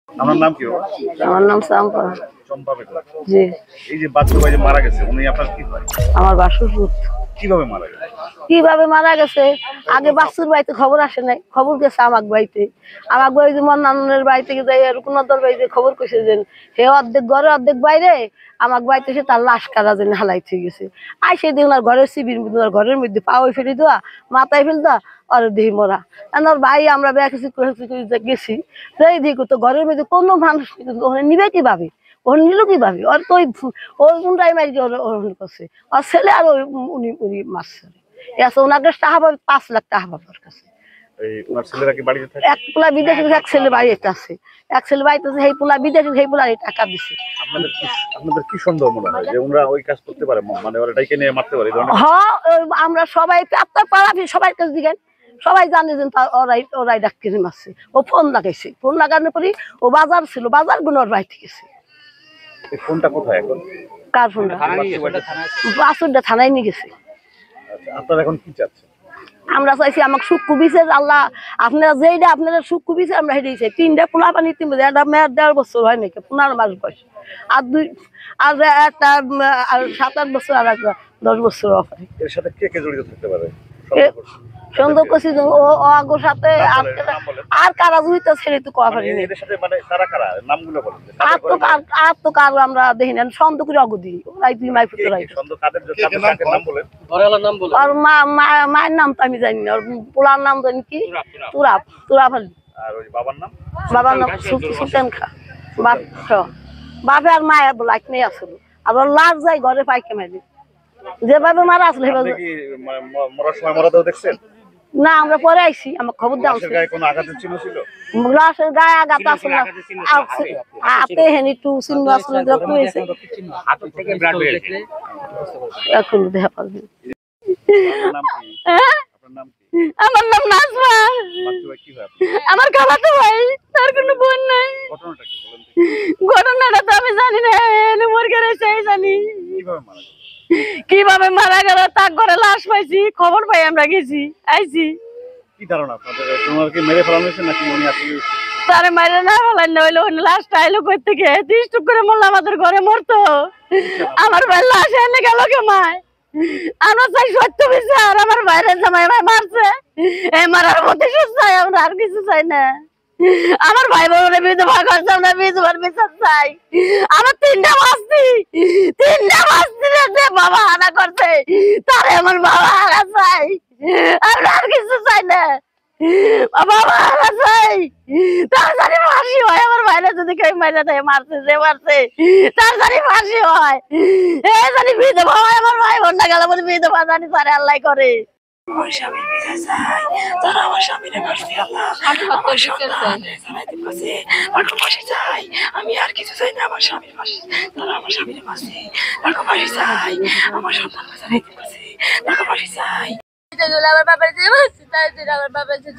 আপনার নাম কি? আমার নাম চম্পা। চম্পা বেগম। জি। এই যে বাচ্চা ভাই যে মারা গেছে উনি আপনার কি হয়? আমার বাসুর পুত। কিভাবে মারা গেছে? কিভাবে মারা গেছে? আগে বাসুর বাড়িতে খবর আসে নাই, খবর গেছে আমার বাড়িতে। আমার বাড়ি যেমন নানের বাড়িতে যাই রুকুনদর বাড়িতে খবর কইছে যে হে অর্ধেক ঘরে অর্ধেক বাইরে, আমার বাড়িতে এসে তার লাশ কারা যেন হালাইতে গেছে। আই সেদিন ওনার ঘরের শিবির ঘরের মধ্যে পাওয়াই ফেলে দেওয়া, মাথায় ফেল দেওয়া, আর দেহি মরা। ওর ভাই আমরা বেশি গেছি, এই দিকে তো ঘরের মধ্যে কোনো মানুষ ওখানে নিবে কিভাবে, ওর নিল কিভাবে? ওর তো ওই গুন্ডাই মারি করছে, ওর ছেলে আর ওই উনি উনি মারছে। ওনাকে টাকা পাবে 5 লাখ টাকা পাবে ওর কাছে। এক পোলা বিদেশে, এক ছেলে বাড়িতে আছে, এক ছেলে বাড়িতে আছে, সেই পোলা বিদেশে, সেই পোলা টাকা দিছে। আপনাদের কি সন্দেহ মনে হয় যে ওরা ওই কাজ করতে পারে, মানে ওরা এটাকে নিয়ে মারতে পারে? হ্যাঁ, আমরা সবাই আপনার পাড়া সবাই কাছে দিকেন, সবাই জানে যে ওরাই ওরাই ডাক কিনে মারছে। ও ফোন লাগাইছে, ফোন লাগানোর পরে ও বাজার ছিল, বাজার গুলো ওর বাড়িতে গেছে। এই ফোনটা কোথায় এখন? কার ফোনটা? বাসুরটা থানায় নিয়ে গেছে। আচ্ছা, আপনারা এখন কি চাচ্ছেন? আমরা চাইছি আমাকে সুক্কু বিচার, আল্লাহ আপনারা যেইটা আপনারা সুক্কু বিচার আমরা হেঁটে চাই। 3টা পোলা পানি 3 বছর, একটা মেয়ের 1.5 বছর হয় নাকি, 15 মাস বয়স, আর 2 আর একটা 7-8 বছর, আর একটা 10 বছর। এর সাথে কে কে জড়িত থাকতে পারে সন্দেহ করছি যে ও আগোর সাথে আর কারা জড়িত ছেড়ে তো কয়া পারি। আর তো কার আমরা দেখি না, সন্দেহ করে অগদি ওরাই 2 মাই পুত্র। আর মায়ের নাম তো আমি জানি না, ওর পোলার নাম জানি কি, তুরাপ, তুরাপ আলী। বাবার নাম সুলতান খা। বাপে আর মায়ের লাইক নেই আসলো, আর ওর লাশ যায় ঘরে পাইকে মেরে, যেভাবে মারা আসলো সেভাবে। না, আমরা পরে আইছি, আমার খবর দেওয়া লাশের গায়ে আঘাত আসলো, হাতে হেনি একটু চিহ্ন আসলো, এখন দেখা পারবে। আমার নাম নাজমা। আমার খালাতো ভাই, তার কোনো বোন নাই। ঘটনাটা তো আমি জানি না, জানি কিভাবে মারা গেল। তার ঘরে লাশ পাইছি, খবর পাই আমরা গেছি, আইছি। কি ধারণা আপনাদের? তোমার কি মেরে ফেলানো হয়েছে নাকি উনি আসলে? তারে মাইরে না ফেলান না, হইলো লাশটা আইলো কই থেকে, 30 টুক করে মরলো, আমাদের ঘরে মরতো। আমার ভাই লাশ এনে গেল কে মায়? আমরা চাই সত্য বিচার। আমার ভাইয়ের জামাই ভাই মারছে, এই মারার প্রতিশোধ চাই আমরা, আর কিছু চাই না। আমার ভাই বোনের বিধবা করছে, আমরা বিধবার বিচার চাই। আমার 3টা বাস্তি যে বাবা হানা করছে, তারে আমার বাবা হানা চাই, আমরা আর কিছু চাই না। বাবা হানা চাই, তার জানি ফাঁসি হয়। আমার ভাইরা যদি কেউ মাইরা দেয়, মারছে যে মারছে, তার জানি ফাঁসি হয়। এ জানি বিধবা হয়, আমার ভাই বোন না গেল বলে বিধবা জানি তারে আল্লাহ করে। আমার স্বামীর বিচার চাই, তারা আমার স্বামীরে মারছে, আল্লাহ আমার সন্তানের জানাইতে পারছে, তাকে ফাঁসি চাই। আমি আর কিছু চাই না, আমার স্বামীর ফাঁসি, তারা আমার স্বামীরে মারছে, তাকে ফাঁসি চাই। আমার সন্তানকে জানাইতে পারছে, তাকে ফাঁসি চাই। আমার বাবার যে মারছে, তাই জন্য আমার বাবার যে